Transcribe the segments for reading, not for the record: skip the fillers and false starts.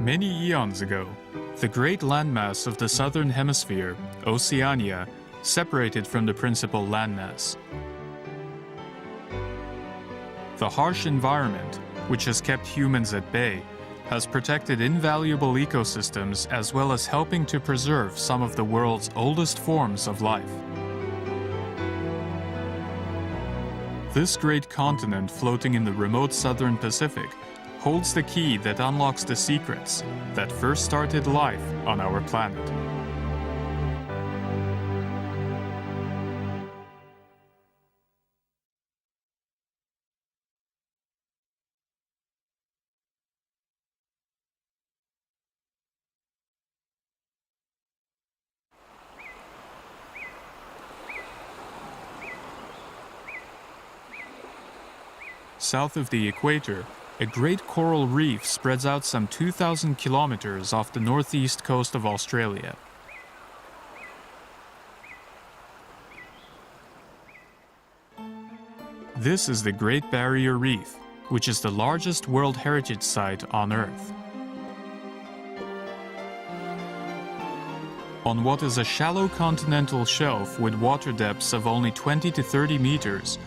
Many eons ago, the great landmass of the southern hemisphere, Oceania, separated from the principal landmass. The harsh environment, which has kept humans at bay, has protected invaluable ecosystems as well as helping to preserve some of the world's oldest forms of life. This great continent floating in the remote southern Pacific holds the key that unlocks the secrets that first started life on our planet. South of the equator, a great coral reef spreads out some 2,000 kilometers off the northeast coast of Australia. This is the Great Barrier Reef, which is the largest World Heritage Site on Earth. On what is a shallow continental shelf with water depths of only 20 to 30 meters,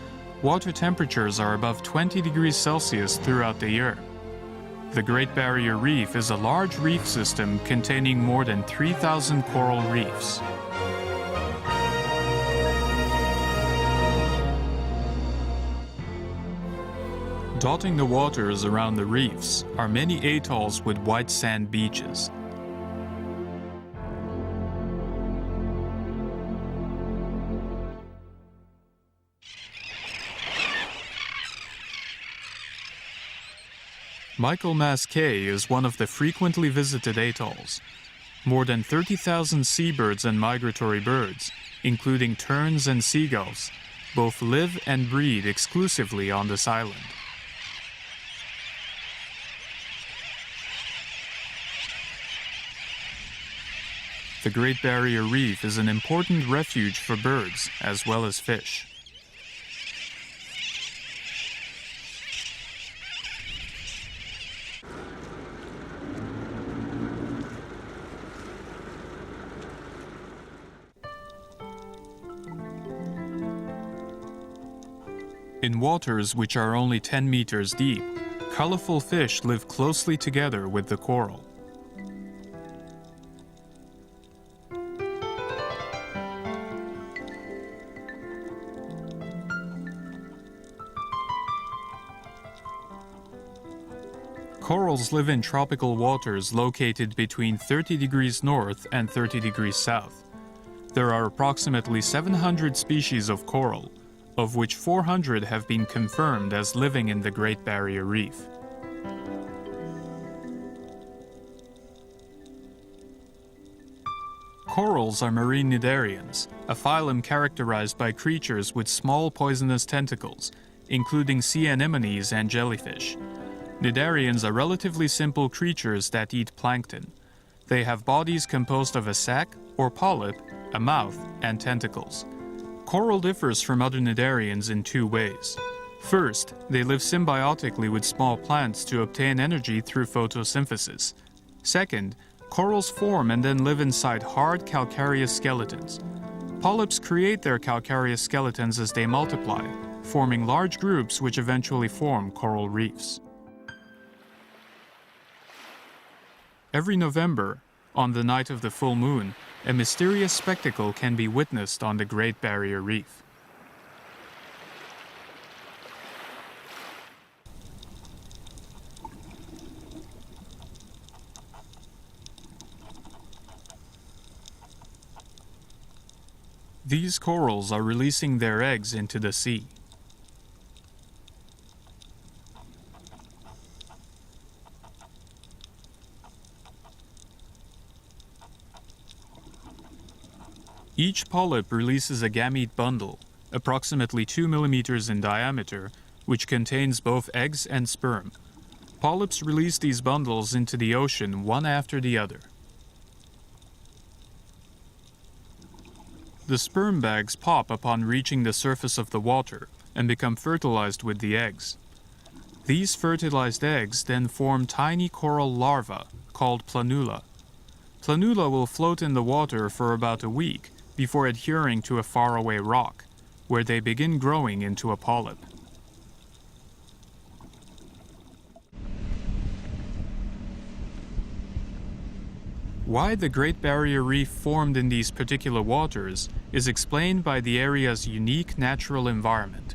water temperatures are above 20 degrees Celsius throughout the year. The Great Barrier Reef is a large reef system containing more than 3,000 coral reefs. Dotting the waters around the reefs are many atolls with white sand beaches. Michaelmas Cay is one of the frequently visited atolls. More than 30,000 seabirds and migratory birds, including terns and seagulls, both live and breed exclusively on this island. The Great Barrier Reef is an important refuge for birds as well as fish. In waters which are only 10 meters deep, colorful fish live closely together with the coral. Corals live in tropical waters located between 30 degrees north and 30 degrees south. There are approximately 700 species of coral, of which 400 have been confirmed as living in the Great Barrier Reef. Corals are marine cnidarians, a phylum characterized by creatures with small poisonous tentacles, including sea anemones and jellyfish. Cnidarians are relatively simple creatures that eat plankton. They have bodies composed of a sac or polyp, a mouth, and tentacles. Coral differs from other cnidarians in two ways. First, they live symbiotically with small plants to obtain energy through photosynthesis. Second, corals form and then live inside hard calcareous skeletons. Polyps create their calcareous skeletons as they multiply, forming large groups which eventually form coral reefs. Every November, on the night of the full moon, a mysterious spectacle can be witnessed on the Great Barrier Reef. These corals are releasing their eggs into the sea. Each polyp releases a gamete bundle, approximately 2 millimeters in diameter, which contains both eggs and sperm. Polyps release these bundles into the ocean one after the other. The sperm bags pop upon reaching the surface of the water and become fertilized with the eggs. These fertilized eggs then form tiny coral larvae called planula. Planula will float in the water for about a week before adhering to a faraway rock, where they begin growing into a polyp. Why the Great Barrier Reef formed in these particular waters is explained by the area's unique natural environment.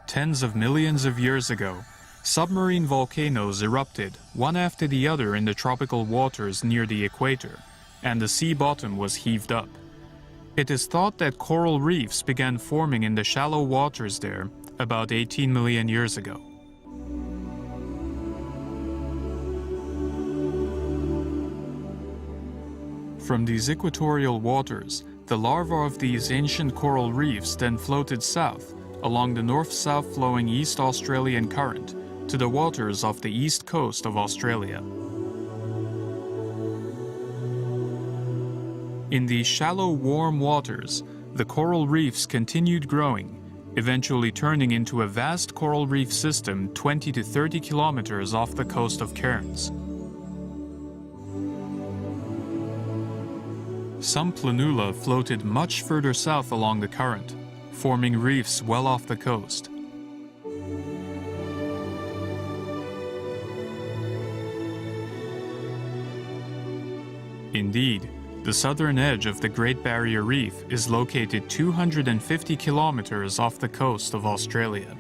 Tens of millions of years ago, submarine volcanoes erupted one after the other in the tropical waters near the equator, and the sea bottom was heaved up. It is thought that coral reefs began forming in the shallow waters there about 18 million years ago. From these equatorial waters, the larvae of these ancient coral reefs then floated south along the north-south flowing East Australian Current to the waters off the east coast of Australia. In these shallow, warm waters, the coral reefs continued growing, eventually turning into a vast coral reef system 20 to 30 kilometers off the coast of Cairns. Some planula floated much further south along the current, forming reefs well off the coast. Indeed, the southern edge of the Great Barrier Reef is located 250 kilometers off the coast of Australia.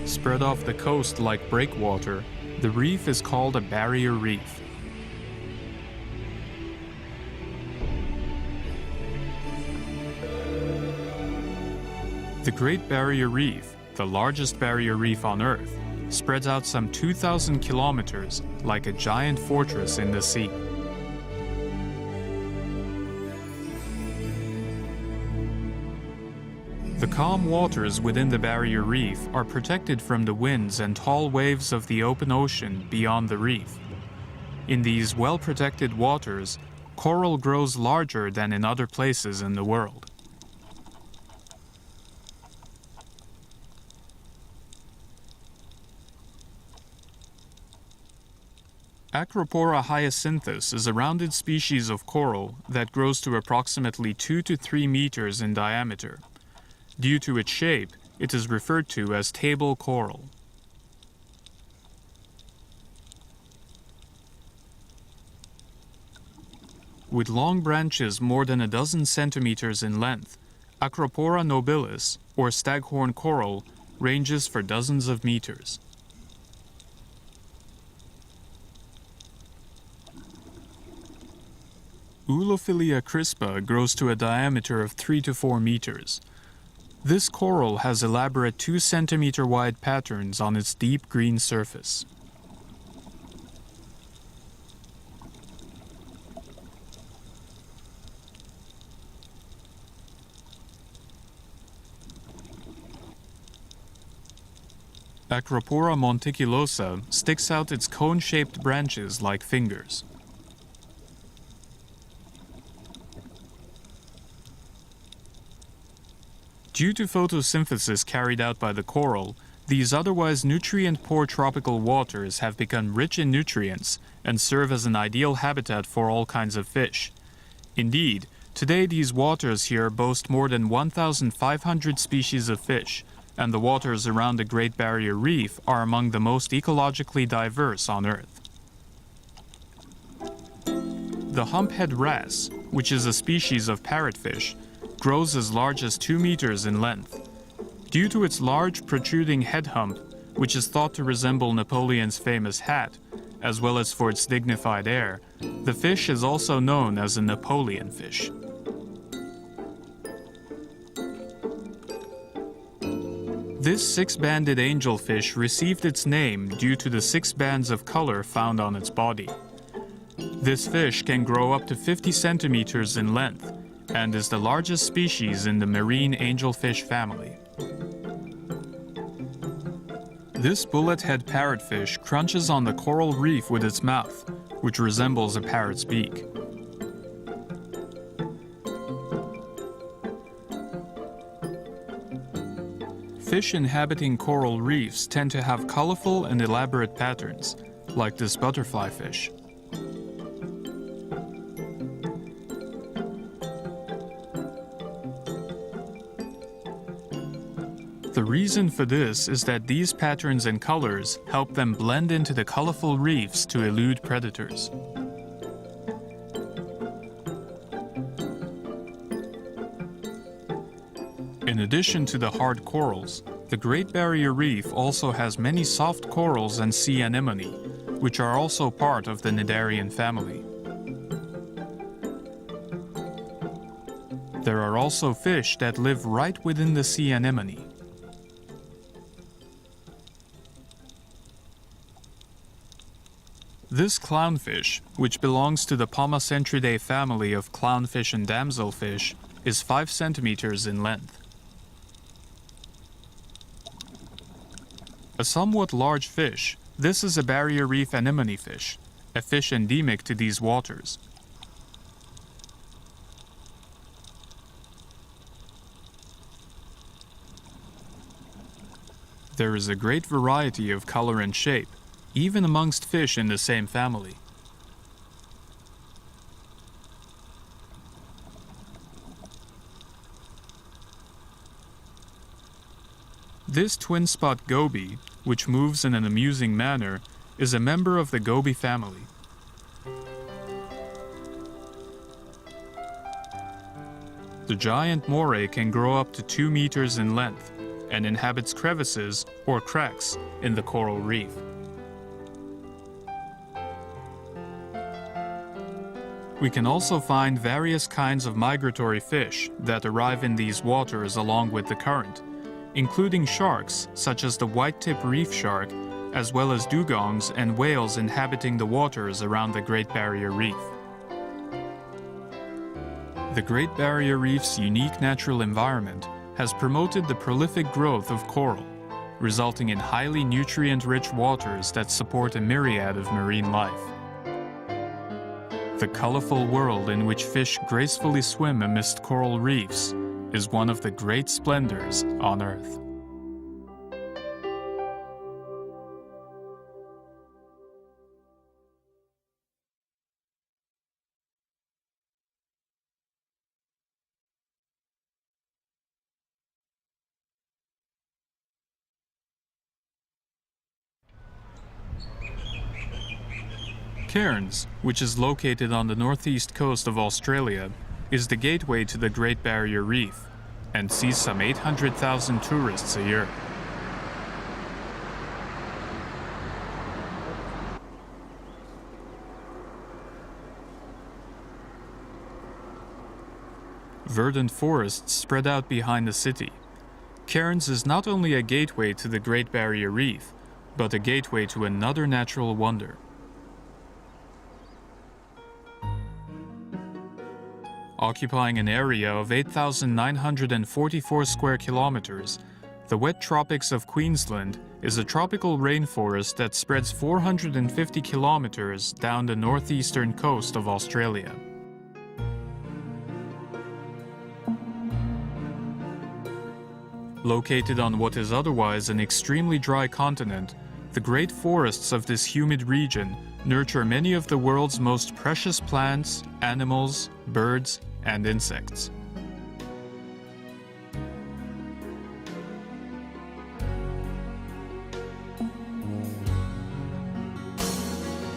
Spread off the coast like breakwater, the reef is called a barrier reef. The Great Barrier Reef, the largest barrier reef on Earth, spreads out some 2,000 kilometers like a giant fortress in the sea. The calm waters within the barrier reef are protected from the winds and tall waves of the open ocean beyond the reef. In these well-protected waters, coral grows larger than in other places in the world. Acropora hyacinthus is a rounded species of coral that grows to approximately 2 to 3 meters in diameter. Due to its shape, it is referred to as table coral. With long branches more than a dozen centimeters in length, Acropora nobilis, or staghorn coral, ranges for dozens of meters. Ulophilia crispa grows to a diameter of 3 to 4 meters. This coral has elaborate 2-centimeter wide patterns on its deep green surface. Acropora monticulosa sticks out its cone-shaped branches like fingers. Due to photosynthesis carried out by the coral, these otherwise nutrient-poor tropical waters have become rich in nutrients and serve as an ideal habitat for all kinds of fish. Indeed, today these waters here boast more than 1,500 species of fish, and the waters around the Great Barrier Reef are among the most ecologically diverse on Earth. The humphead wrasse, which is a species of parrotfish, grows as large as 2 meters in length. Due to its large protruding head hump, which is thought to resemble Napoleon's famous hat, as well as for its dignified air, the fish is also known as a Napoleon fish. This 6-banded angelfish received its name due to the 6 bands of color found on its body. This fish can grow up to 50 centimeters in length, and is the largest species in the marine angelfish family. This bullet-head parrotfish crunches on the coral reef with its mouth, which resembles a parrot's beak. Fish inhabiting coral reefs tend to have colorful and elaborate patterns, like this butterfly fish. The reason for this is that these patterns and colors help them blend into the colorful reefs to elude predators. In addition to the hard corals, the Great Barrier Reef also has many soft corals and sea anemone, which are also part of the Cnidarian family. There are also fish that live right within the sea anemone. This clownfish, which belongs to the Pomacentridae family of clownfish and damselfish, is 5 centimeters in length. A somewhat large fish, this is a barrier reef anemone fish, a fish endemic to these waters. There is a great variety of color and shape, even amongst fish in the same family. This twin-spot goby, which moves in an amusing manner, is a member of the goby family. The giant moray can grow up to 2 meters in length and inhabits crevices, or cracks, in the coral reef. We can also find various kinds of migratory fish that arrive in these waters along with the current, including sharks such as the white-tip reef shark, as well as dugongs and whales inhabiting the waters around the Great Barrier Reef. The Great Barrier Reef's unique natural environment has promoted the prolific growth of coral, resulting in highly nutrient-rich waters that support a myriad of marine life. The colorful world in which fish gracefully swim amidst coral reefs is one of the great splendors on Earth. Cairns, which is located on the northeast coast of Australia, is the gateway to the Great Barrier Reef and sees some 800,000 tourists a year. Verdant forests spread out behind the city. Cairns is not only a gateway to the Great Barrier Reef, but a gateway to another natural wonder. Occupying an area of 8,944 square kilometers, the wet tropics of Queensland is a tropical rainforest that spreads 450 kilometers down the northeastern coast of Australia. Located on what is otherwise an extremely dry continent, the great forests of this humid region nurture many of the world's most precious plants, animals, birds, and insects.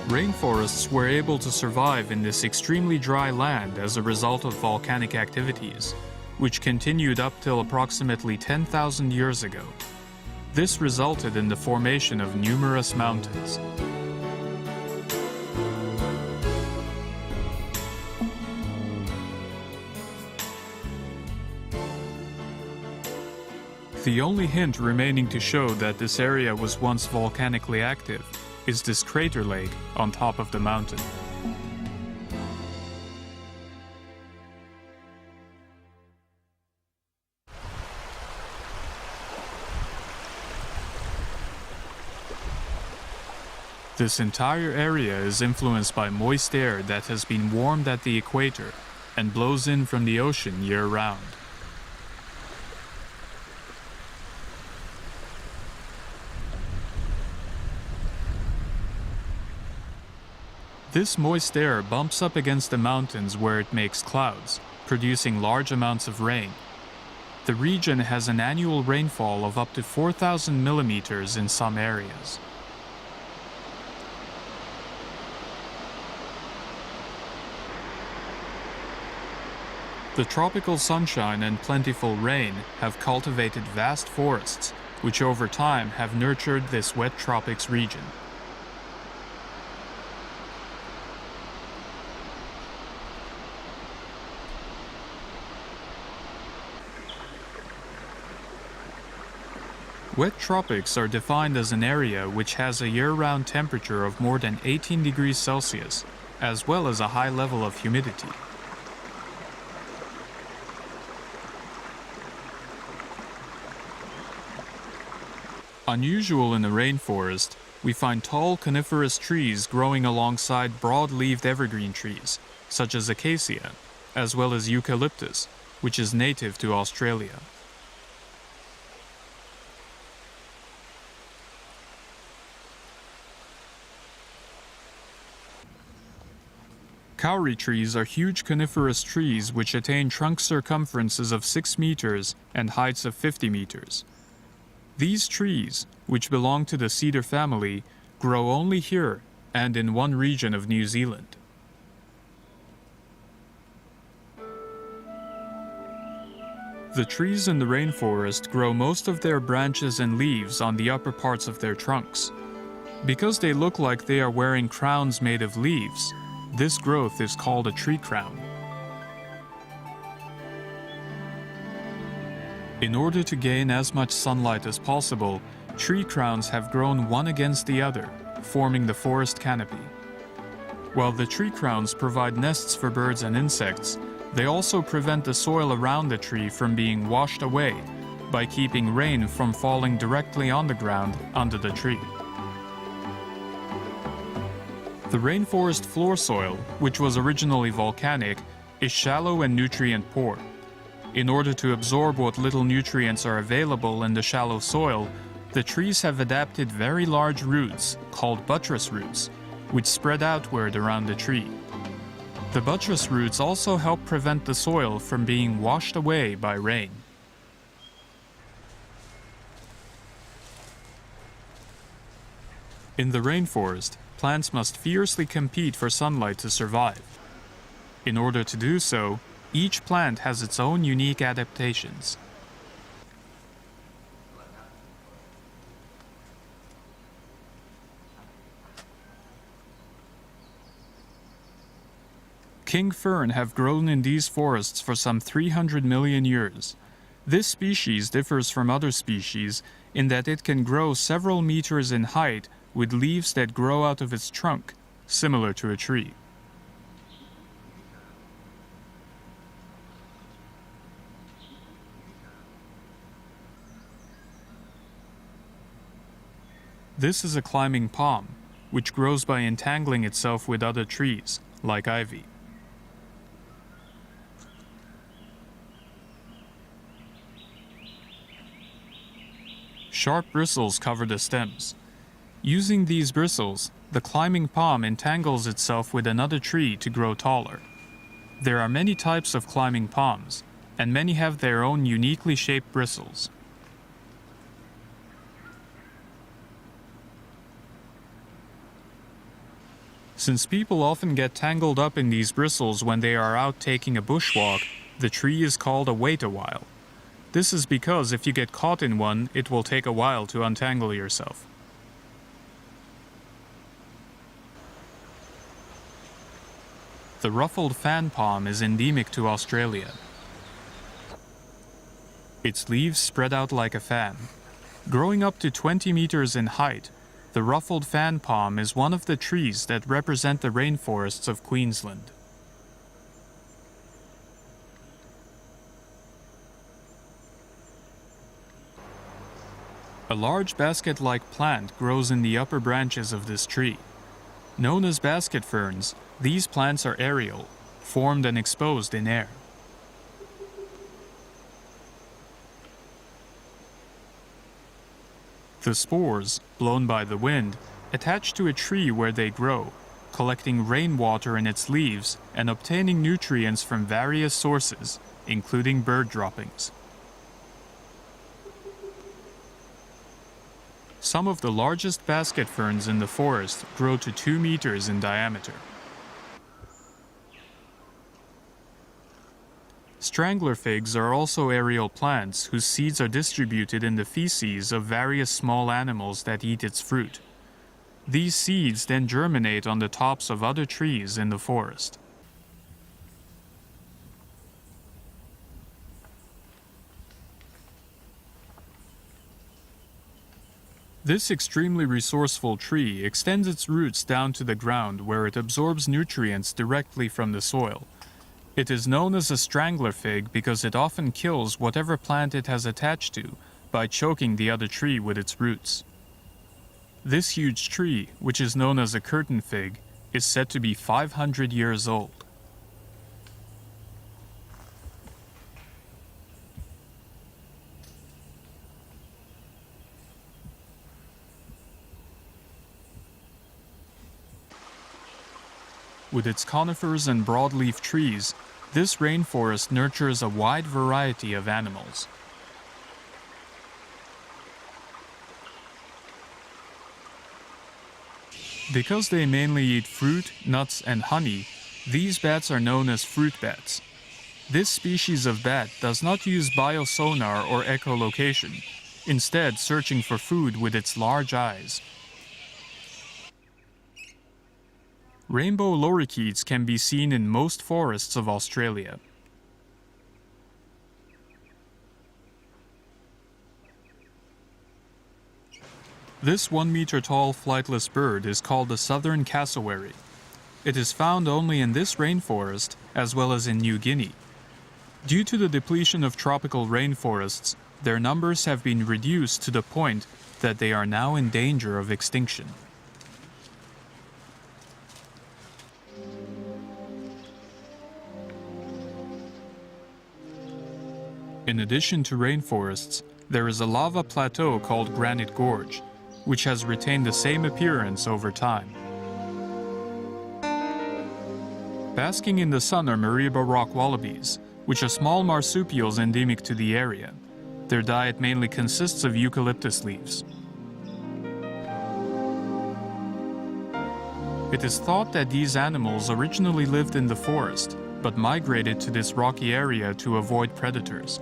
Rainforests were able to survive in this extremely dry land as a result of volcanic activities, which continued up till approximately 10,000 years ago. This resulted in the formation of numerous mountains. The only hint remaining to show that this area was once volcanically active is this crater lake on top of the mountain. This entire area is influenced by moist air that has been warmed at the equator and blows in from the ocean year-round. This moist air bumps up against the mountains where it makes clouds, producing large amounts of rain. The region has an annual rainfall of up to 4,000 millimeters in some areas. The tropical sunshine and plentiful rain have cultivated vast forests, which over time have nurtured this wet tropics region. Wet tropics are defined as an area which has a year-round temperature of more than 18 degrees Celsius, as well as a high level of humidity. Unusual in the rainforest, we find tall coniferous trees growing alongside broad-leaved evergreen trees, such as acacia, as well as eucalyptus, which is native to Australia. Kauri trees are huge coniferous trees which attain trunk circumferences of 6 meters and heights of 50 meters. These trees, which belong to the cedar family, grow only here and in one region of New Zealand. The trees in the rainforest grow most of their branches and leaves on the upper parts of their trunks. Because they look like they are wearing crowns made of leaves, this growth is called a tree crown. In order to gain as much sunlight as possible, tree crowns have grown one against the other, forming the forest canopy. While the tree crowns provide nests for birds and insects, they also prevent the soil around the tree from being washed away by keeping rain from falling directly on the ground under the tree. The rainforest floor soil, which was originally volcanic, is shallow and nutrient-poor. In order to absorb what little nutrients are available in the shallow soil, the trees have adapted very large roots, called buttress roots, which spread outward around the tree. The buttress roots also help prevent the soil from being washed away by rain. In the rainforest, plants must fiercely compete for sunlight to survive. In order to do so, each plant has its own unique adaptations. King fern have grown in these forests for some 300 million years. This species differs from other species in that it can grow several meters in height with leaves that grow out of its trunk, similar to a tree. This is a climbing palm, which grows by entangling itself with other trees, like ivy. Sharp bristles cover the stems. Using these bristles, the climbing palm entangles itself with another tree to grow taller. There are many types of climbing palms, and many have their own uniquely shaped bristles. Since people often get tangled up in these bristles when they are out taking a bushwalk, the tree is called a wait-a-while. This is because if you get caught in one, it will take a while to untangle yourself. The ruffled fan palm is endemic to Australia. Its leaves spread out like a fan. Growing up to 20 meters in height, the ruffled fan palm is one of the trees that represent the rainforests of Queensland. A large basket-like plant grows in the upper branches of this tree. Known as basket ferns, these plants are aerial, formed and exposed in air. The spores, blown by the wind, attach to a tree where they grow, collecting rainwater in its leaves and obtaining nutrients from various sources, including bird droppings. Some of the largest basket ferns in the forest grow to 2 meters in diameter. Strangler figs are also aerial plants whose seeds are distributed in the feces of various small animals that eat its fruit. These seeds then germinate on the tops of other trees in the forest. This extremely resourceful tree extends its roots down to the ground where it absorbs nutrients directly from the soil. It is known as a strangler fig because it often kills whatever plant it has attached to by choking the other tree with its roots. This huge tree, which is known as a curtain fig, is said to be 500 years old. With its conifers and broadleaf trees, this rainforest nurtures a wide variety of animals. Because they mainly eat fruit, nuts, and honey, these bats are known as fruit bats. This species of bat does not use biosonar or echolocation, instead searching for food with its large eyes. Rainbow lorikeets can be seen in most forests of Australia. This 1-meter-tall flightless bird is called the southern cassowary. It is found only in this rainforest, as well as in New Guinea. Due to the depletion of tropical rainforests, their numbers have been reduced to the point that they are now in danger of extinction. In addition to rainforests, there is a lava plateau called Granite Gorge, which has retained the same appearance over time. Basking in the sun are Mariba rock wallabies, which are small marsupials endemic to the area. Their diet mainly consists of eucalyptus leaves. It is thought that these animals originally lived in the forest, but migrated to this rocky area to avoid predators.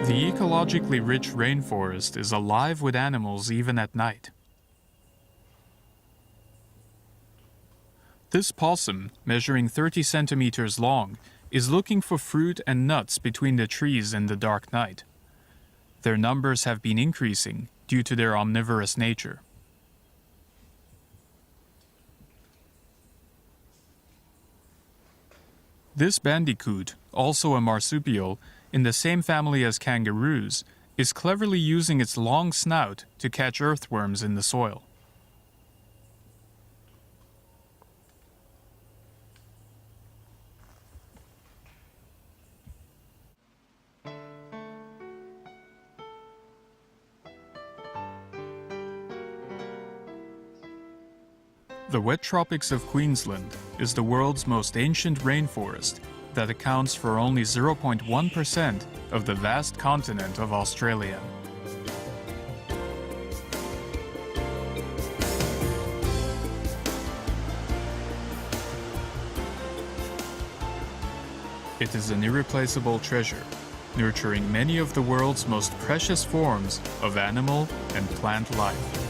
The ecologically rich rainforest is alive with animals even at night. This possum, measuring 30 centimeters long, is looking for fruit and nuts between the trees in the dark night. Their numbers have been increasing due to their omnivorous nature. This bandicoot, also a marsupial, in the same family as kangaroos, is cleverly using its long snout to catch earthworms in the soil. The wet tropics of Queensland is the world's most ancient rainforest that accounts for only 0.1% of the vast continent of Australia. It is an irreplaceable treasure, nurturing many of the world's most precious forms of animal and plant life.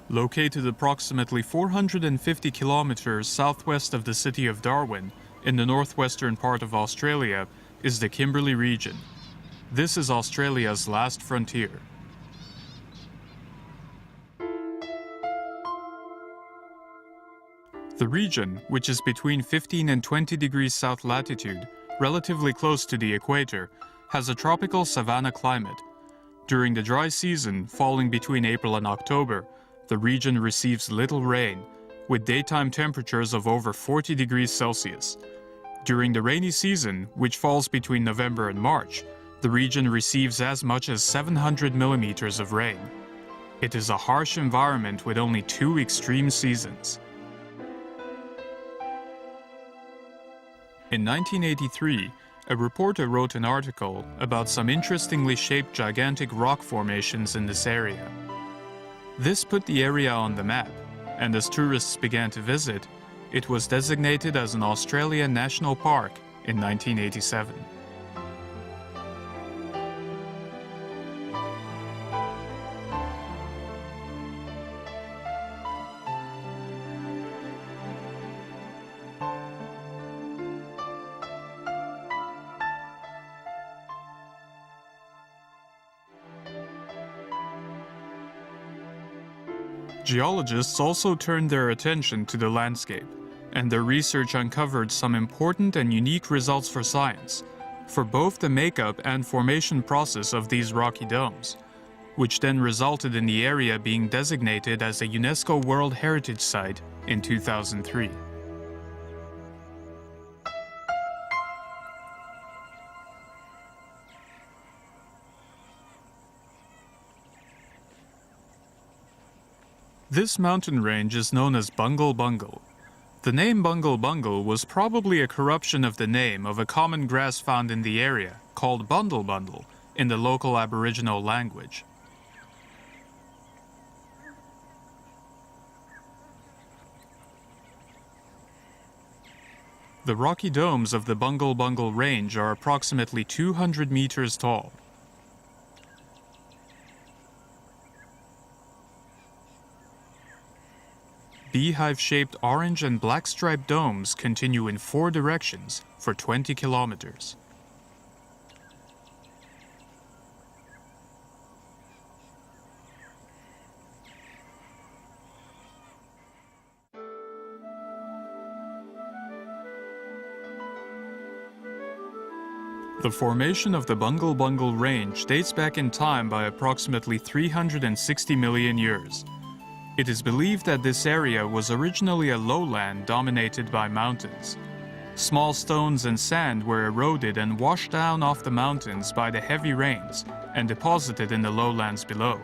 Located approximately 450 kilometers southwest of the city of Darwin, in the northwestern part of Australia, is the Kimberley region. This is Australia's last frontier. The region, which is between 15 and 20 degrees south latitude, relatively close to the equator, has a tropical savanna climate. During the dry season, falling between April and October, the region receives little rain, with daytime temperatures of over 40 degrees Celsius. During the rainy season, which falls between November and March, the region receives as much as 700 millimeters of rain. It is a harsh environment with only 2 extreme seasons. In 1983, a reporter wrote an article about some interestingly shaped gigantic rock formations in this area. This put the area on the map, and as tourists began to visit, it was designated as an Australian National Park in 1987. Geologists also turned their attention to the landscape, and their research uncovered some important and unique results for science, for both the makeup and formation process of these rocky domes, which then resulted in the area being designated as a UNESCO World Heritage Site in 2003. This mountain range is known as Bungle Bungle. The name Bungle Bungle was probably a corruption of the name of a common grass found in the area, called Bundle Bundle, in the local Aboriginal language. The rocky domes of the Bungle Bungle Range are approximately 200 meters tall. Beehive-shaped orange and black-striped domes continue in 4 directions for 20 kilometers. The formation of the Bungle Bungle Range dates back in time by approximately 360 million years. It is believed that this area was originally a lowland dominated by mountains. Small stones and sand were eroded and washed down off the mountains by the heavy rains and deposited in the lowlands below.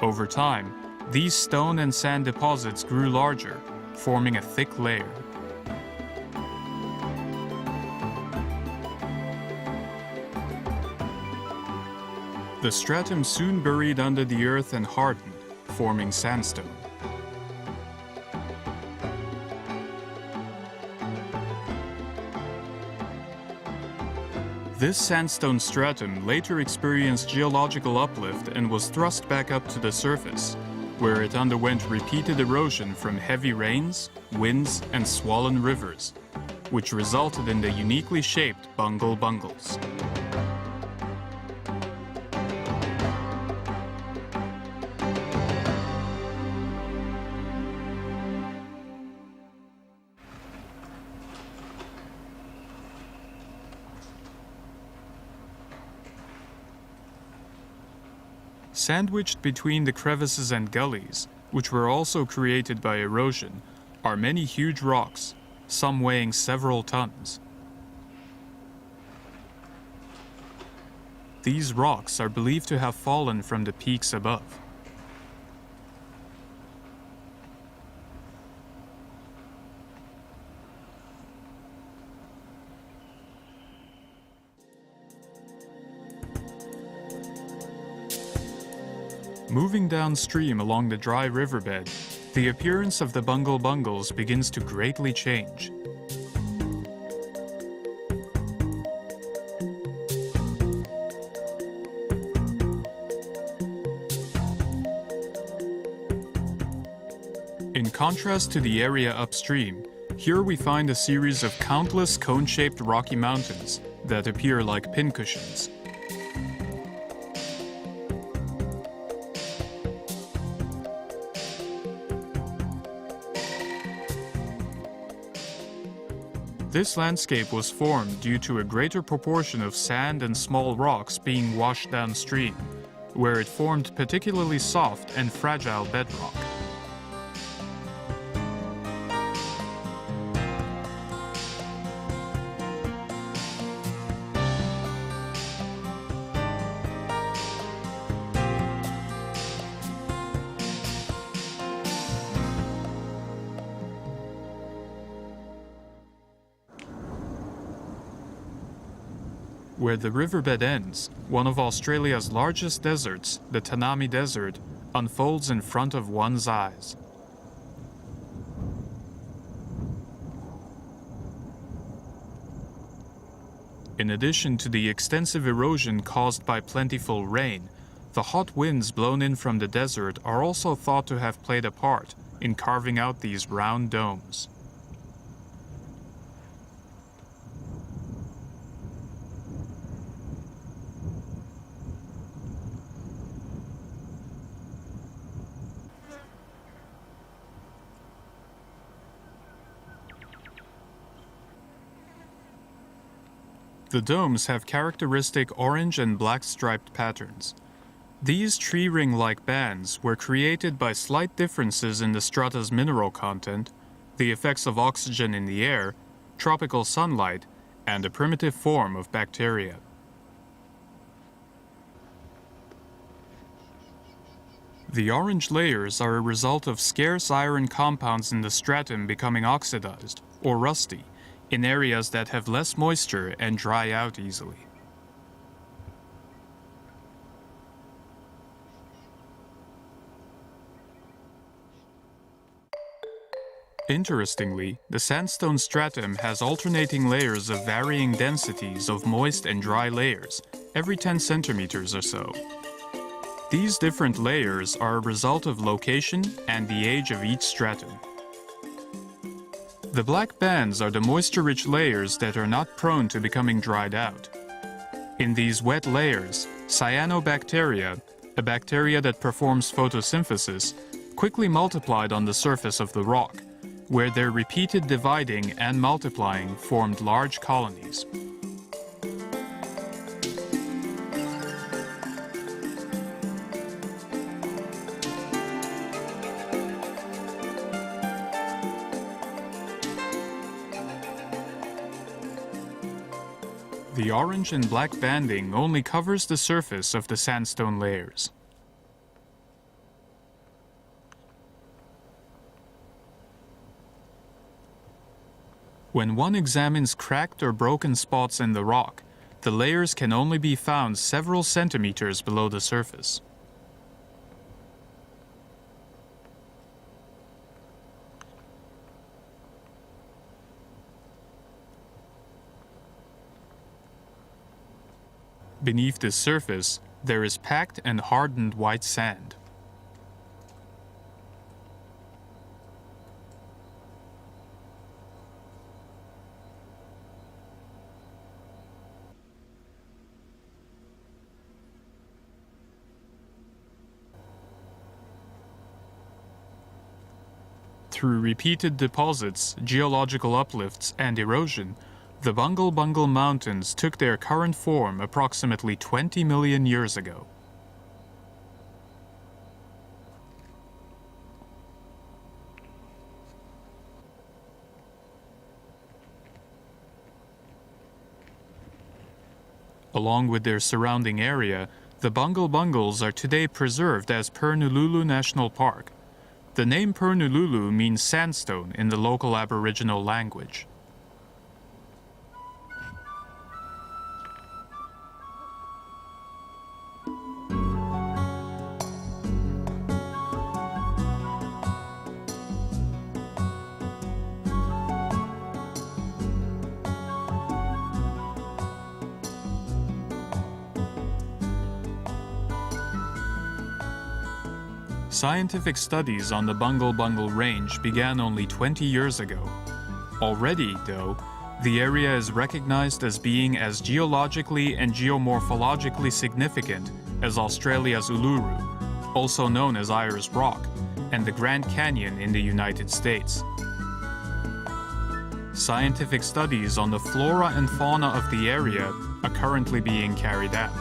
Over time, these stone and sand deposits grew larger, forming a thick layer. The stratum soon buried under the earth and hardened, forming sandstone. This sandstone stratum later experienced geological uplift and was thrust back up to the surface, where it underwent repeated erosion from heavy rains, winds, and swollen rivers, which resulted in the uniquely shaped Bungle Bungles. Sandwiched between the crevices and gullies, which were also created by erosion, are many huge rocks, some weighing several tons. These rocks are believed to have fallen from the peaks above. Moving downstream along the dry riverbed, the appearance of the Bungle Bungles begins to greatly change. In contrast to the area upstream, here we find a series of countless cone-shaped rocky mountains that appear like pincushions. This landscape was formed due to a greater proportion of sand and small rocks being washed downstream, where it formed particularly soft and fragile bedrock. Where the riverbed ends, one of Australia's largest deserts, the Tanami Desert, unfolds in front of one's eyes. In addition to the extensive erosion caused by plentiful rain, the hot winds blown in from the desert are also thought to have played a part in carving out these round domes. The domes have characteristic orange and black striped patterns. These tree ring-like bands were created by slight differences in the strata's mineral content, the effects of oxygen in the air, tropical sunlight, and a primitive form of bacteria. The orange layers are a result of scarce iron compounds in the stratum becoming oxidized, or rusty, in areas that have less moisture and dry out easily. Interestingly, the sandstone stratum has alternating layers of varying densities of moist and dry layers, every 10 centimeters or so. These different layers are a result of location and the age of each stratum. The black bands are the moisture-rich layers that are not prone to becoming dried out. In these wet layers, cyanobacteria, a bacteria that performs photosynthesis, quickly multiplied on the surface of the rock, where their repeated dividing and multiplying formed large colonies. The orange and black banding only covers the surface of the sandstone layers. When one examines cracked or broken spots in the rock, the layers can only be found several centimeters below the surface. Beneath this surface, there is packed and hardened white sand. Through repeated deposits, geological uplifts, and erosion, the Bungle Bungle Mountains took their current form approximately 20 million years ago. Along with their surrounding area, the Bungle Bungles are today preserved as Purnululu National Park. The name Purnululu means sandstone in the local Aboriginal language. Scientific studies on the Bungle Bungle Range began only 20 years ago. Already, though, the area is recognized as being as geologically and geomorphologically significant as Australia's Uluru, also known as Ayers Rock, and the Grand Canyon in the United States. Scientific studies on the flora and fauna of the area are currently being carried out.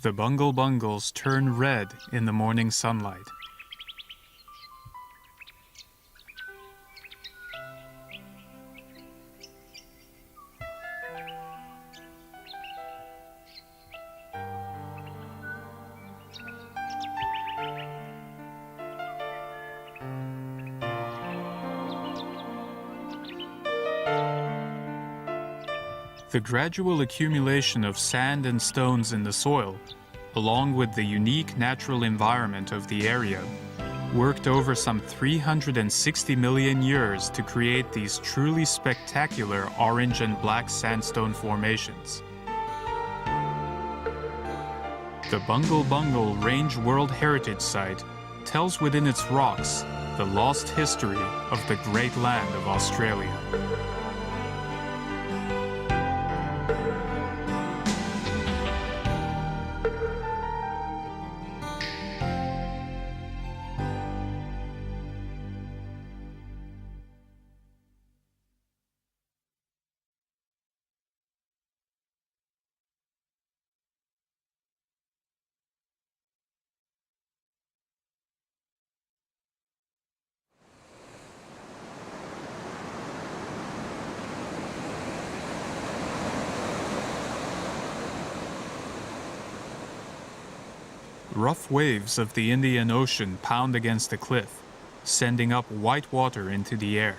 The Bungle Bungles turn red in the morning sunlight. The gradual accumulation of sand and stones in the soil, along with the unique natural environment of the area, worked over some 360 million years to create these truly spectacular orange and black sandstone formations. The Bungle Bungle Range World Heritage Site tells within its rocks the lost history of the great land of Australia. Rough waves of the Indian Ocean pound against the cliff, sending up white water into the air.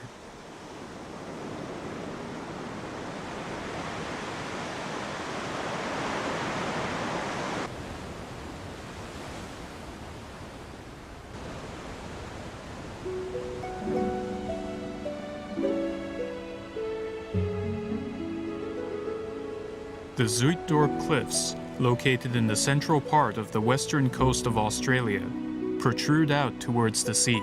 The Zuiddorp Cliffs, located in the central part of the western coast of Australia, protrude out towards the sea.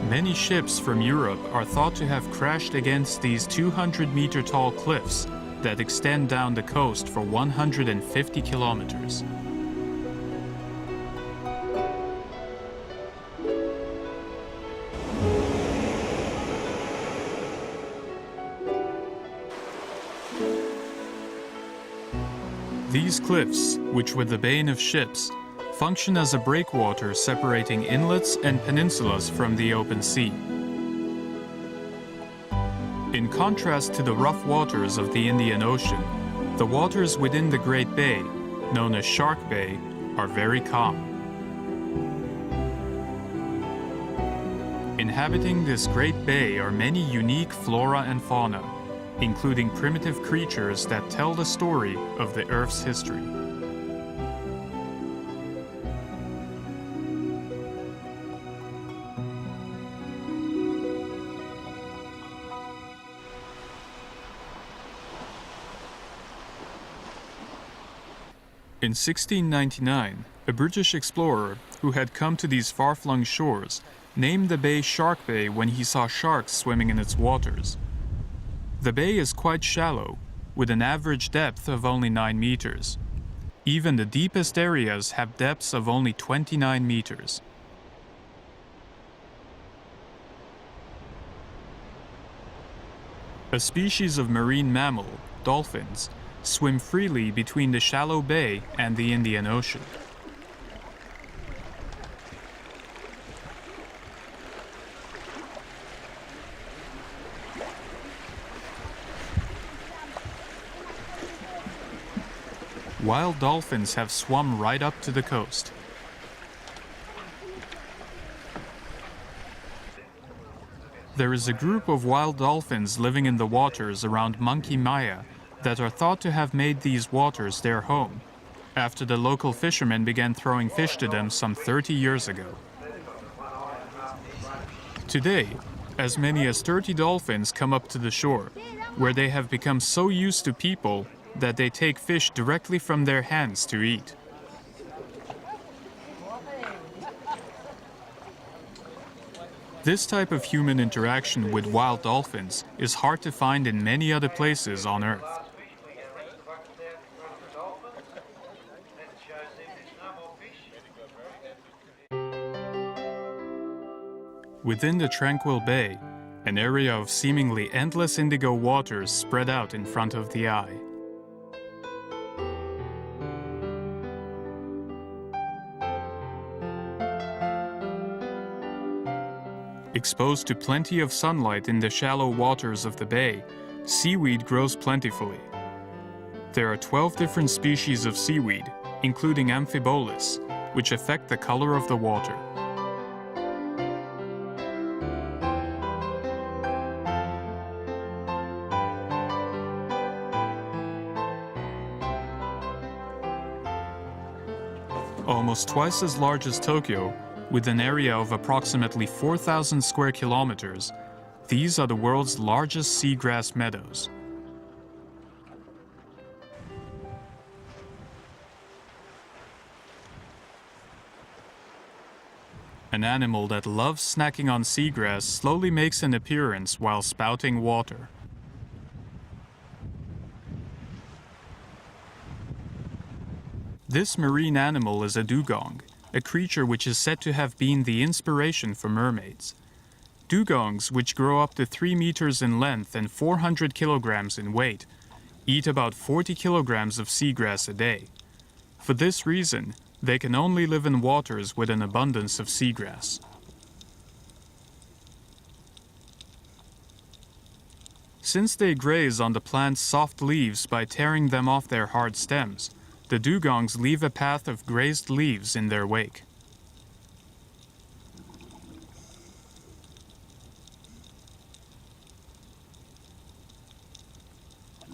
Many ships from Europe are thought to have crashed against these 200-meter tall cliffs that extend down the coast for 150 kilometers. These cliffs, which were the bane of ships, function as a breakwater separating inlets and peninsulas from the open sea. In contrast to the rough waters of the Indian Ocean, the waters within the Great Bay, known as Shark Bay, are very calm. Inhabiting this great bay are many unique flora and fauna, including primitive creatures that tell the story of the Earth's history. In 1699, a British explorer who had come to these far-flung shores named the bay Shark Bay when he saw sharks swimming in its waters. The bay is quite shallow, with an average depth of only 9 meters. Even the deepest areas have depths of only 29 meters. A species of marine mammal, dolphins, swim freely between the shallow bay and the Indian Ocean. Wild dolphins have swum right up to the coast. There is a group of wild dolphins living in the waters around Monkey Maya that are thought to have made these waters their home, after the local fishermen began throwing fish to them some 30 years ago. Today, as many as 30 dolphins come up to the shore, where they have become so used to people that they take fish directly from their hands to eat. This type of human interaction with wild dolphins is hard to find in many other places on Earth. Within the tranquil bay, an area of seemingly endless indigo waters spread out in front of the eye. Exposed to plenty of sunlight in the shallow waters of the bay, seaweed grows plentifully. There are 12 different species of seaweed, including Amphibolus, which affect the color of the water. Almost twice as large as Tokyo, with an area of approximately 4,000 square kilometers, these are the world's largest seagrass meadows. An animal that loves snacking on seagrass slowly makes an appearance while spouting water. This marine animal is a dugong, a creature which is said to have been the inspiration for mermaids. Dugongs, which grow up to 3 meters in length and 400 kilograms in weight, eat about 40 kilograms of seagrass a day. For this reason, they can only live in waters with an abundance of seagrass. Since they graze on the plant's soft leaves by tearing them off their hard stems, the dugongs leave a path of grazed leaves in their wake.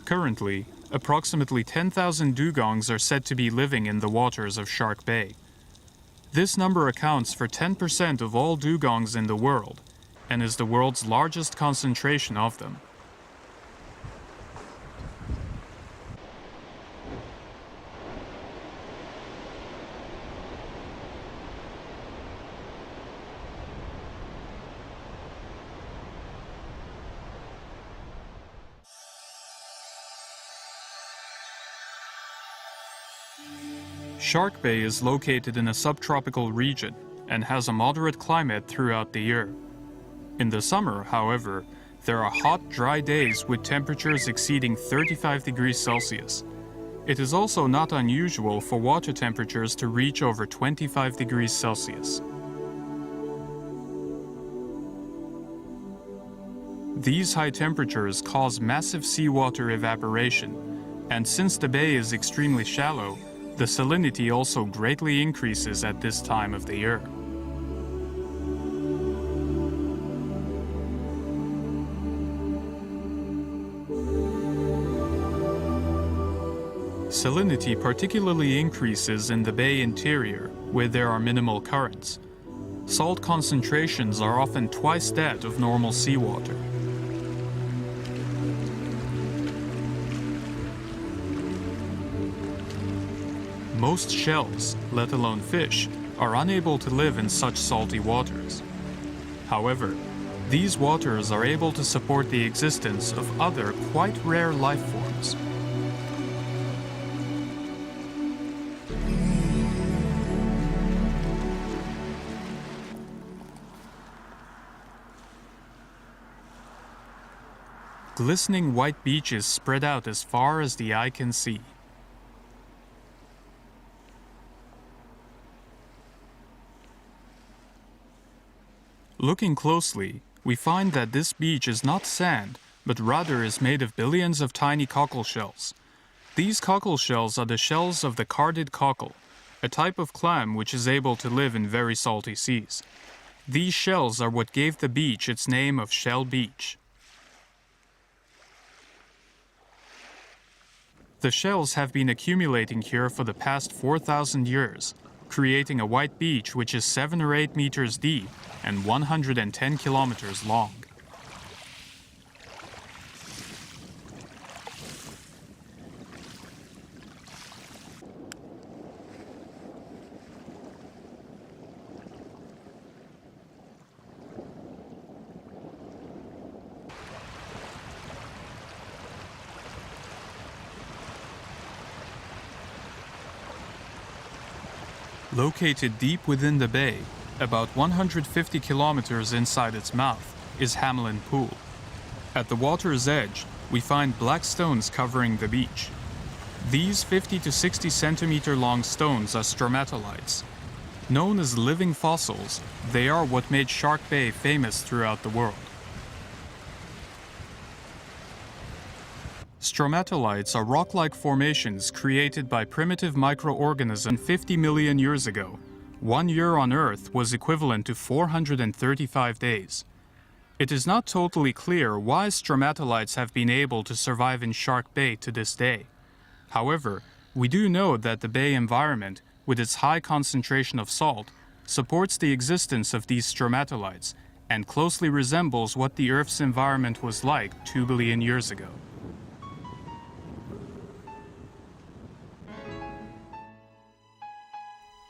Currently, approximately 10,000 dugongs are said to be living in the waters of Shark Bay. This number accounts for 10% of all dugongs in the world, and is the world's largest concentration of them. Shark Bay is located in a subtropical region and has a moderate climate throughout the year. In the summer, however, there are hot, dry days with temperatures exceeding 35 degrees Celsius. It is also not unusual for water temperatures to reach over 25 degrees Celsius. These high temperatures cause massive seawater evaporation, and since the bay is extremely shallow, the salinity also greatly increases at this time of the year. Salinity particularly increases in the bay interior, where there are minimal currents. Salt concentrations are often twice that of normal seawater. Most shells, let alone fish, are unable to live in such salty waters. However, these waters are able to support the existence of other quite rare life forms. Glistening white beaches spread out as far as the eye can see. Looking closely, we find that this beach is not sand, but rather is made of billions of tiny cockle shells. These cockle shells are the shells of the carded cockle, a type of clam which is able to live in very salty seas. These shells are what gave the beach its name of Shell Beach. The shells have been accumulating here for the past 4,000 years, creating a white beach which is 7 or 8 meters deep and 110 kilometers long. Located deep within the bay, about 150 kilometers inside its mouth, is Hamelin Pool. At the water's edge, we find black stones covering the beach. These 50 to 60 centimeter long stones are stromatolites. Known as living fossils, they are what made Shark Bay famous throughout the world. Stromatolites are rock-like formations created by primitive microorganisms 50 million years ago. 1 year on Earth was equivalent to 435 days. It is not totally clear why stromatolites have been able to survive in Shark Bay to this day. However, we do know that the bay environment, with its high concentration of salt, supports the existence of these stromatolites and closely resembles what the Earth's environment was like 2 billion years ago.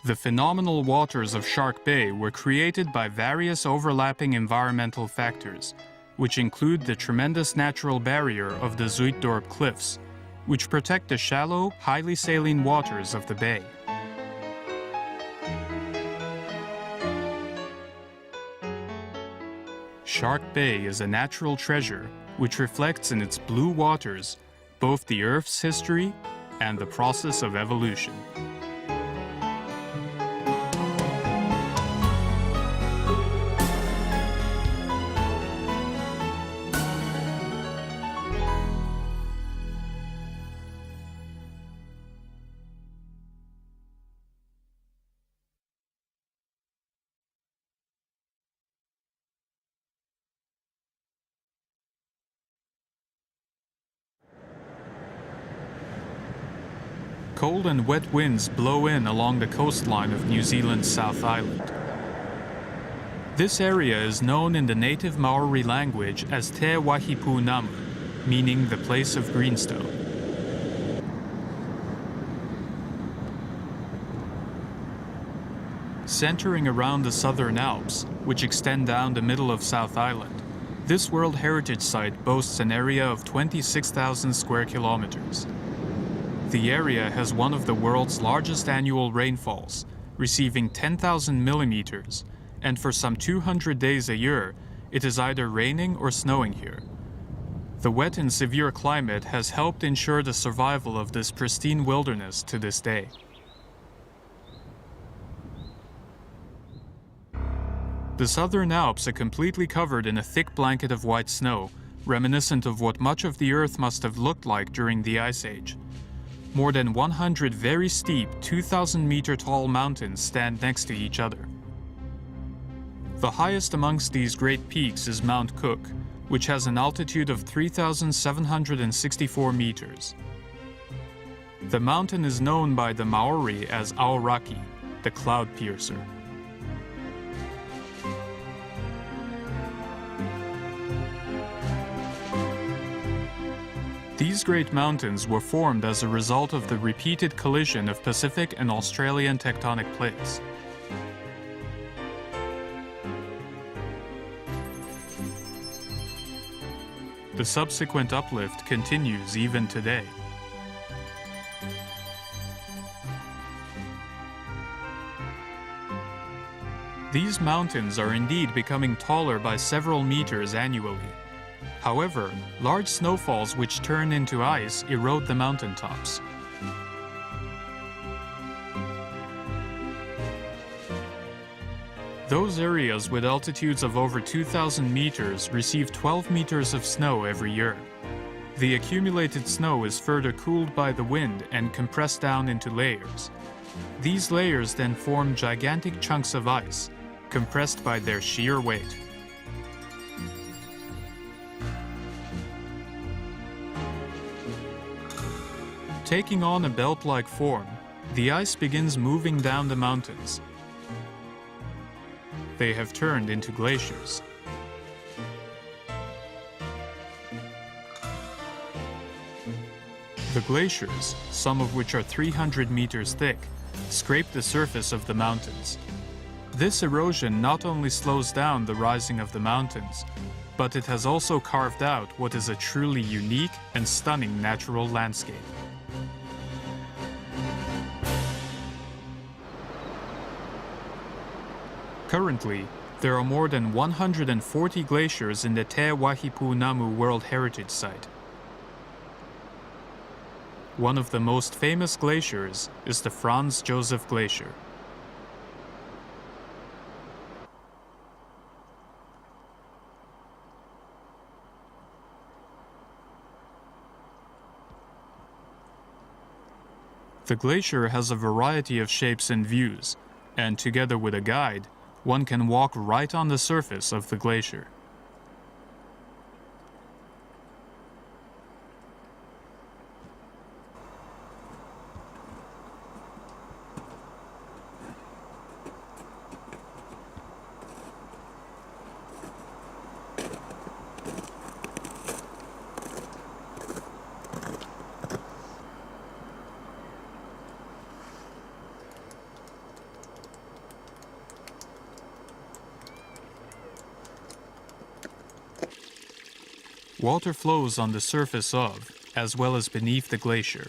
The phenomenal waters of Shark Bay were created by various overlapping environmental factors, which include the tremendous natural barrier of the Zuiddorp Cliffs, which protect the shallow, highly saline waters of the bay. Shark Bay is a natural treasure which reflects in its blue waters both the Earth's history and the process of evolution. Cold and wet winds blow in along the coastline of New Zealand's South Island. This area is known in the native Maori language as Te Wahipu Namu, meaning the place of greenstone. Centering around the Southern Alps, which extend down the middle of South Island, this World Heritage Site boasts an area of 26,000 square kilometers. The area has one of the world's largest annual rainfalls, receiving 10,000 millimeters, and for some 200 days a year, it is either raining or snowing here. The wet and severe climate has helped ensure the survival of this pristine wilderness to this day. The Southern Alps are completely covered in a thick blanket of white snow, reminiscent of what much of the Earth must have looked like during the Ice Age. More than 100 very steep, 2,000-meter tall mountains stand next to each other. The highest amongst these great peaks is Mount Cook, which has an altitude of 3,764 meters. The mountain is known by the Maori as Aoraki, the cloud piercer. These great mountains were formed as a result of the repeated collision of Pacific and Australian tectonic plates. The subsequent uplift continues even today. These mountains are indeed becoming taller by several meters annually. However, large snowfalls which turn into ice erode the mountaintops. Those areas with altitudes of over 2,000 meters receive 12 meters of snow every year. The accumulated snow is further cooled by the wind and compressed down into layers. These layers then form gigantic chunks of ice, compressed by their sheer weight. Taking on a belt-like form, the ice begins moving down the mountains. They have turned into glaciers. The glaciers, some of which are 300 meters thick, scrape the surface of the mountains. This erosion not only slows down the rising of the mountains, but it has also carved out what is a truly unique and stunning natural landscape. Currently, there are more than 140 glaciers in the Te Waihipu Namu World Heritage Site. One of the most famous glaciers is the Franz Josef Glacier. The glacier has a variety of shapes and views, and together with a guide, one can walk right on the surface of the glacier. Water flows on the surface of, as well as beneath the glacier.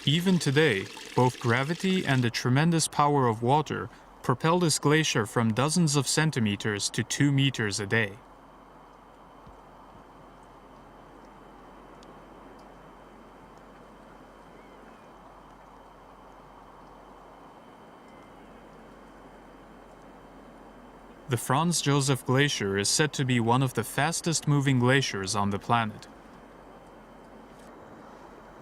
Even today, both gravity and the tremendous power of water propel this glacier from dozens of centimeters to 2 meters a day. The Franz Josef Glacier is said to be one of the fastest moving glaciers on the planet.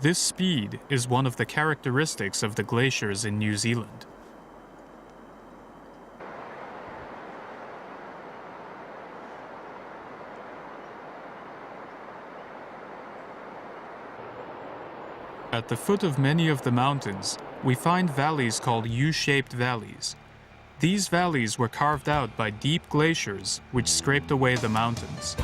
This speed is one of the characteristics of the glaciers in New Zealand. At the foot of many of the mountains, we find valleys called U-shaped valleys. These valleys were carved out by deep glaciers which scraped away the mountains.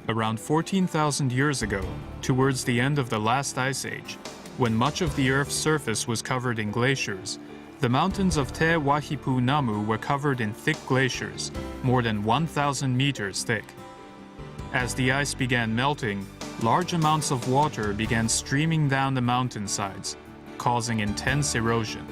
Around 14,000 years ago, towards the end of the last ice age, when much of the Earth's surface was covered in glaciers, the mountains of Te Waihipu Namu were covered in thick glaciers, more than 1,000 meters thick. As the ice began melting, large amounts of water began streaming down the mountainsides, causing intense erosion.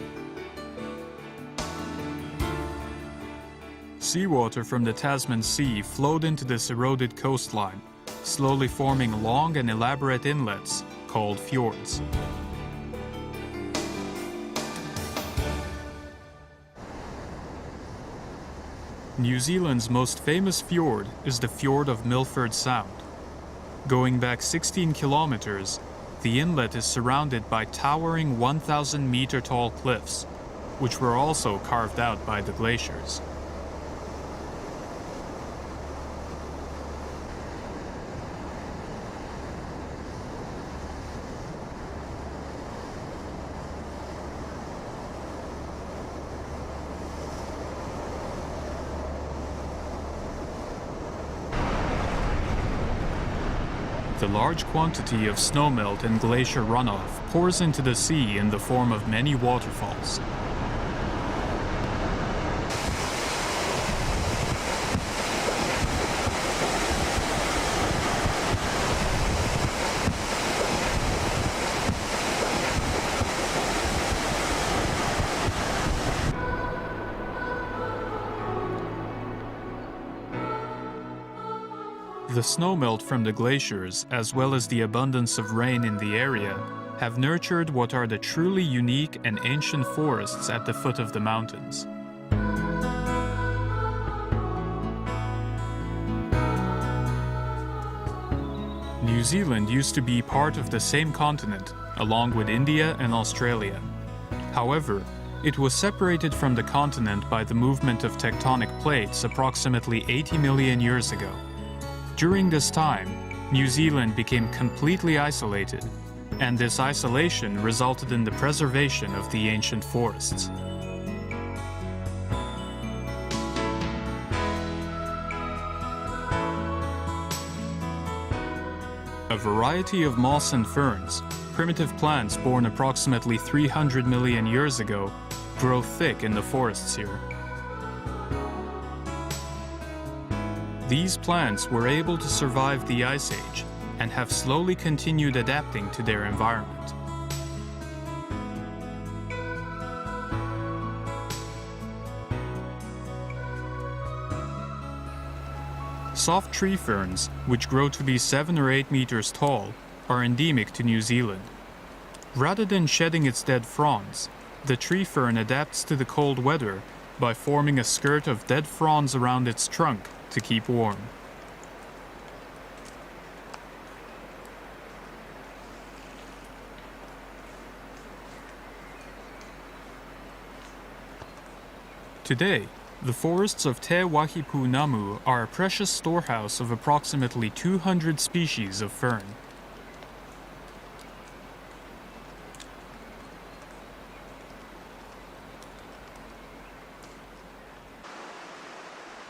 Seawater from the Tasman Sea flowed into this eroded coastline, slowly forming long and elaborate inlets called fjords. New Zealand's most famous fjord is the Fjord of Milford Sound. Going back 16 kilometers, the inlet is surrounded by towering 1,000-meter tall cliffs, which were also carved out by the glaciers. The large quantity of snowmelt and glacier runoff pours into the sea in the form of many waterfalls. The snowmelt from the glaciers, as well as the abundance of rain in the area, have nurtured what are the truly unique and ancient forests at the foot of the mountains. New Zealand used to be part of the same continent, along with India and Australia. However, it was separated from the continent by the movement of tectonic plates approximately 80 million years ago. During this time, New Zealand became completely isolated, and this isolation resulted in the preservation of the ancient forests. A variety of moss and ferns, primitive plants born approximately 300 million years ago, grow thick in the forests here. These plants were able to survive the Ice Age and have slowly continued adapting to their environment. Soft tree ferns, which grow to be 7 or 8 meters tall, are endemic to New Zealand. Rather than shedding its dead fronds, the tree fern adapts to the cold weather by forming a skirt of dead fronds around its trunk to keep warm. Today, the forests of Te Wahipu Namu are a precious storehouse of approximately 200 species of fern.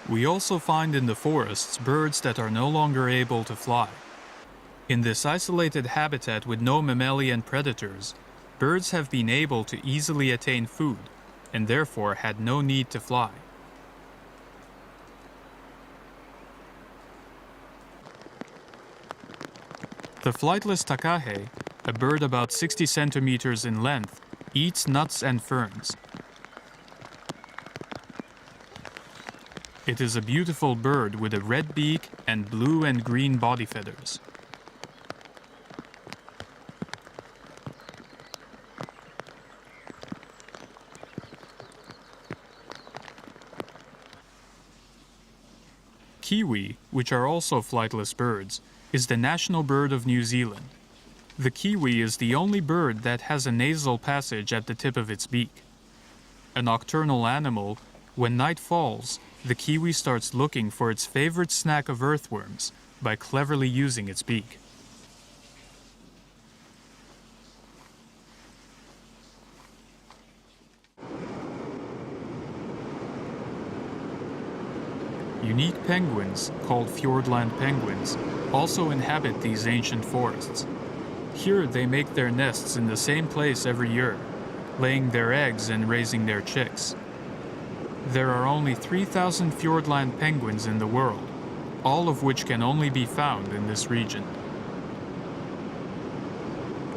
We also find in the forests birds that are no longer able to fly. In this isolated habitat with no mammalian predators, birds have been able to easily attain food, and therefore had no need to fly. The flightless takahe, a bird about 60 centimeters in length, eats nuts and ferns. It is a beautiful bird with a red beak and blue and green body feathers. Kiwi, which are also flightless birds, is the national bird of New Zealand. The kiwi is the only bird that has a nasal passage at the tip of its beak. A nocturnal animal, when night falls, the kiwi starts looking for its favorite snack of earthworms by cleverly using its beak. Unique penguins, called Fiordland penguins, also inhabit these ancient forests. Here they make their nests in the same place every year, laying their eggs and raising their chicks. There are only 3,000 Fiordland penguins in the world, all of which can only be found in this region.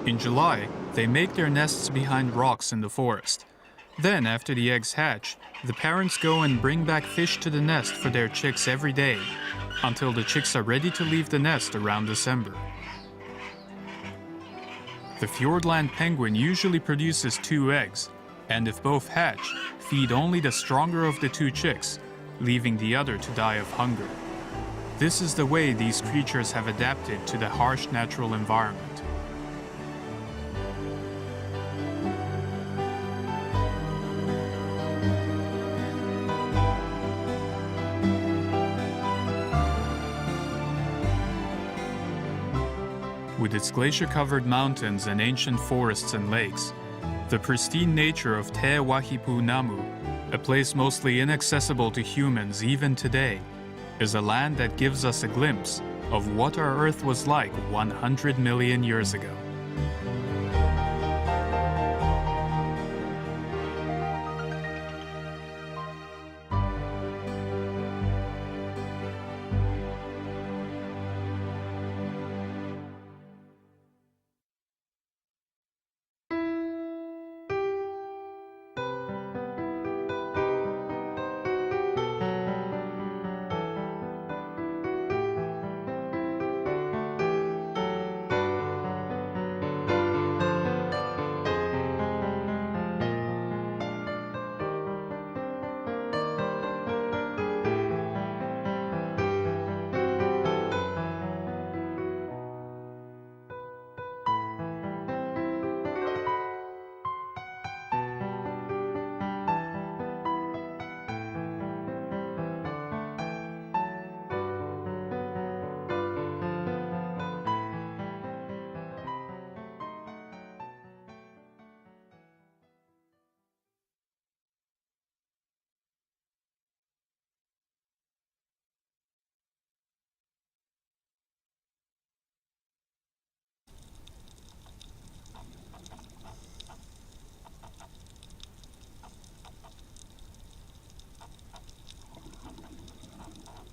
In July, they make their nests behind rocks in the forest. Then, after the eggs hatch, the parents go and bring back fish to the nest for their chicks every day, until the chicks are ready to leave the nest around December. The Fiordland penguin usually produces 2 eggs, and if both hatch, feed only the stronger of the 2 chicks, leaving the other to die of hunger. This is the way these creatures have adapted to the harsh natural environment. With its glacier-covered mountains and ancient forests and lakes, the pristine nature of Te Wahipu Namu, a place mostly inaccessible to humans even today, is a land that gives us a glimpse of what our Earth was like 100 million years ago.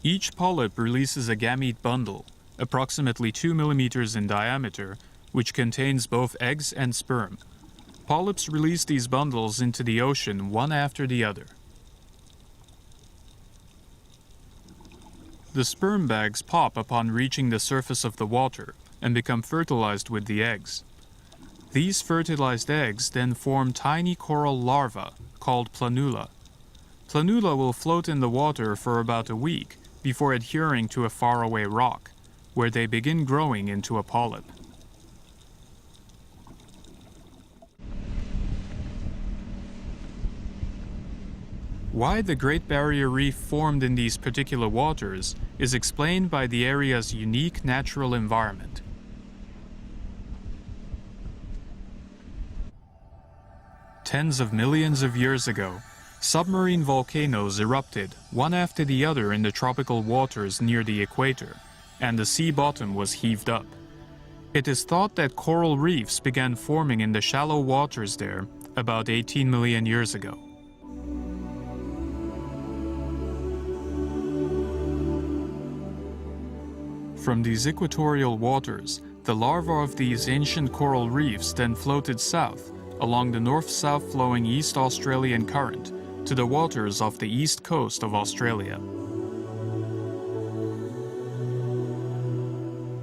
Each polyp releases a gamete bundle, approximately 2 millimeters in diameter, which contains both eggs and sperm. Polyps release these bundles into the ocean one after the other. The sperm bags pop upon reaching the surface of the water and become fertilized with the eggs. These fertilized eggs then form tiny coral larvae called planula. Planula will float in the water for about a week before adhering to a faraway rock, where they begin growing into a polyp. Why the Great Barrier Reef formed in these particular waters is explained by the area's unique natural environment. Tens of millions of years ago, submarine volcanoes erupted one after the other in the tropical waters near the equator, and the sea bottom was heaved up. It is thought that coral reefs began forming in the shallow waters there about 18 million years ago. From these equatorial waters, the larvae of these ancient coral reefs then floated south along the north-south flowing East Australian Current to the waters off the east coast of Australia.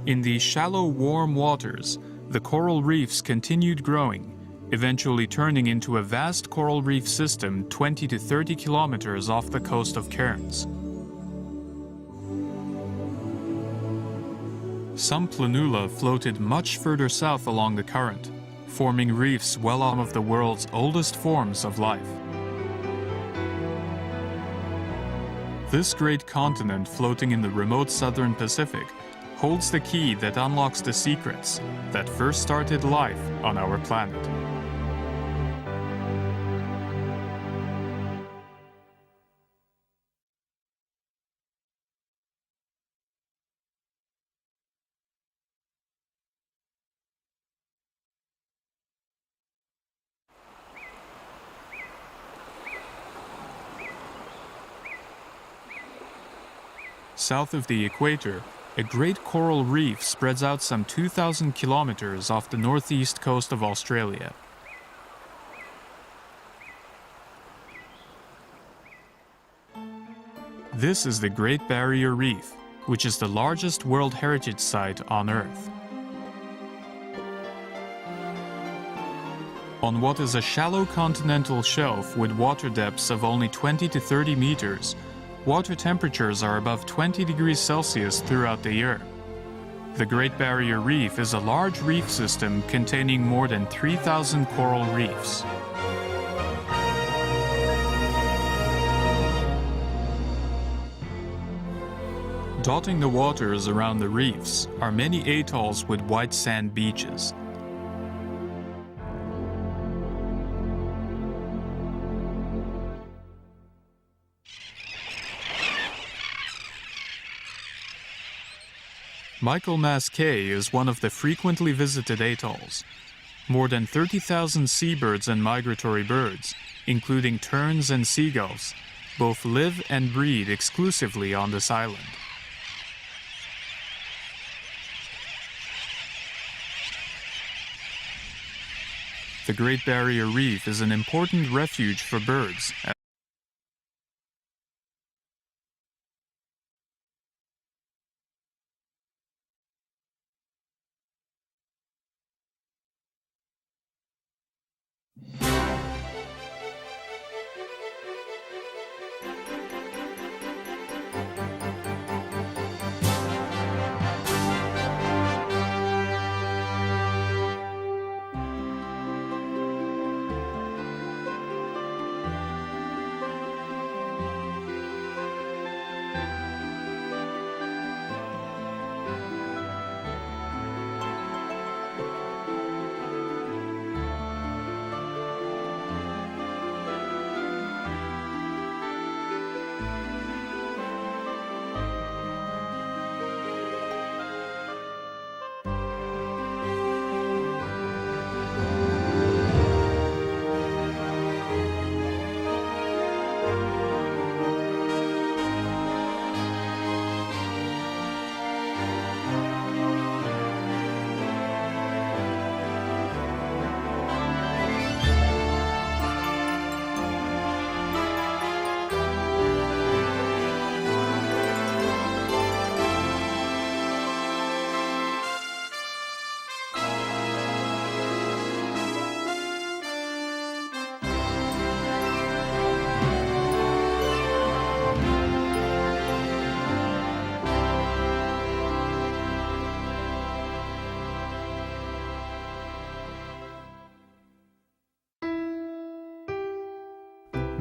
In these shallow, warm waters, the coral reefs continued growing, eventually turning into a vast coral reef system 20 to 30 kilometers off the coast of Cairns. Some planula floated much further south along the current, forming reefs well on of the world's oldest forms of life. This great continent floating in the remote southern Pacific holds the key that unlocks the secrets that first started life on our planet. South of the equator, a great coral reef spreads out some 2,000 kilometers off the northeast coast of Australia. This is the Great Barrier Reef, which is the largest World Heritage Site on Earth. On what is a shallow continental shelf with water depths of only 20 to 30 meters, water temperatures are above 20 degrees Celsius throughout the year. The Great Barrier Reef is a large reef system containing more than 3,000 coral reefs. Dotting the waters around the reefs are many atolls with white sand beaches. Michaelmas Cay is one of the frequently visited atolls. More than 30,000 seabirds and migratory birds, including terns and seagulls, both live and breed exclusively on this island. The Great Barrier Reef is an important refuge for birds.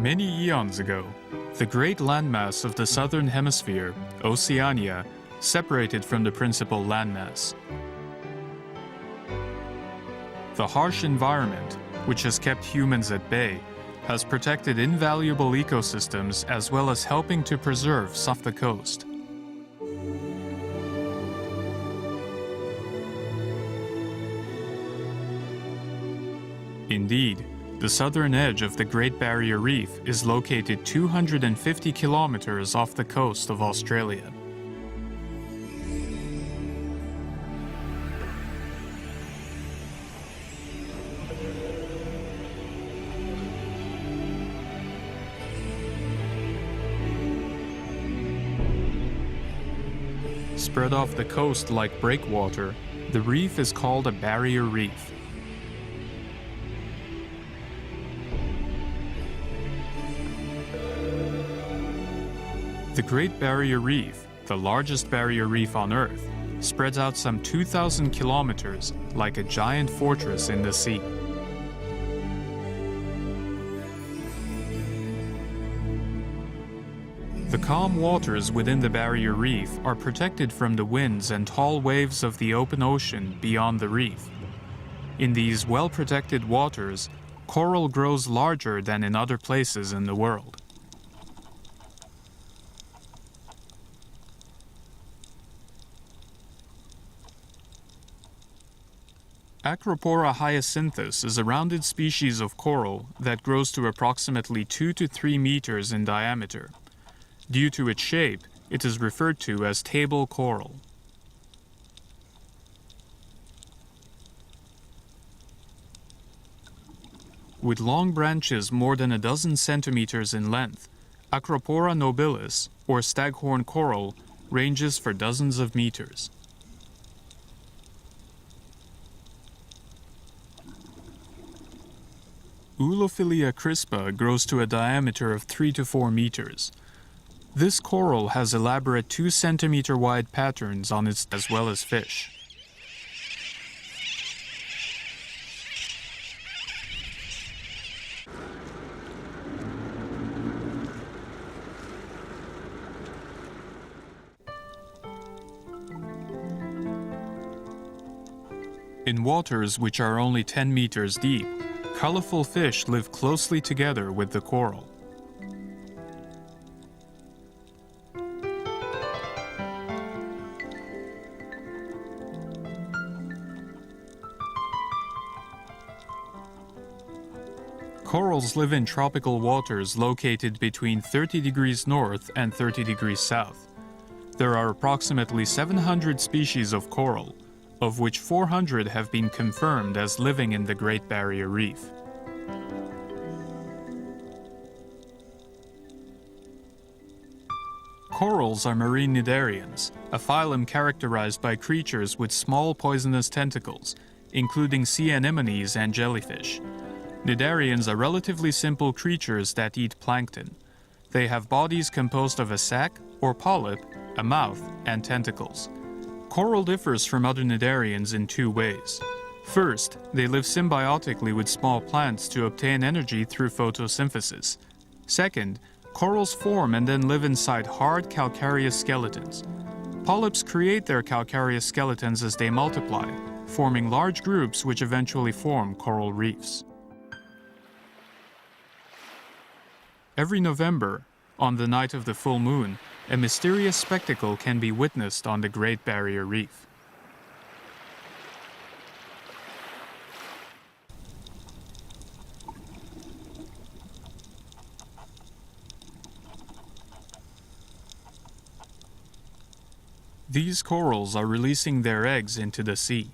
Many eons ago, the great landmass of the southern hemisphere, Oceania, separated from the principal landmass. The harsh environment, which has kept humans at bay, has protected invaluable ecosystems as well as helping to preserve some of the coast. Indeed, the southern edge of the Great Barrier Reef is located 250 kilometers off the coast of Australia. Spread off the coast like breakwater, the reef is called a barrier reef. The Great Barrier Reef, the largest barrier reef on Earth, spreads out some 2,000 kilometers like a giant fortress in the sea. The calm waters within the barrier reef are protected from the winds and tall waves of the open ocean beyond the reef. In these well-protected waters, coral grows larger than in other places in the world. Acropora hyacinthus is a rounded species of coral that grows to approximately 2 to 3 meters in diameter. Due to its shape, it is referred to as table coral. With long branches more than a dozen centimeters in length, Acropora nobilis, or staghorn coral, ranges for dozens of meters. Ulophilia crispa grows to a diameter of 3 to 4 meters. This coral has elaborate 2 centimeter wide patterns on its as well as fish. In waters which are only 10 meters deep, colorful fish live closely together with the coral. Corals live in tropical waters located between 30 degrees north and 30 degrees south. There are approximately 700 species of coral, of which 400 have been confirmed as living in the Great Barrier Reef. Corals are marine cnidarians, a phylum characterized by creatures with small poisonous tentacles, including sea anemones and jellyfish. Cnidarians are relatively simple creatures that eat plankton. They have bodies composed of a sac, or polyp, a mouth, and tentacles. Coral differs from other cnidarians in 2 ways. First, they live symbiotically with small plants to obtain energy through photosynthesis. Second, corals form and then live inside hard calcareous skeletons. Polyps create their calcareous skeletons as they multiply, forming large groups which eventually form coral reefs. Every November, on the night of the full moon, a mysterious spectacle can be witnessed on the Great Barrier Reef. These corals are releasing their eggs into the sea.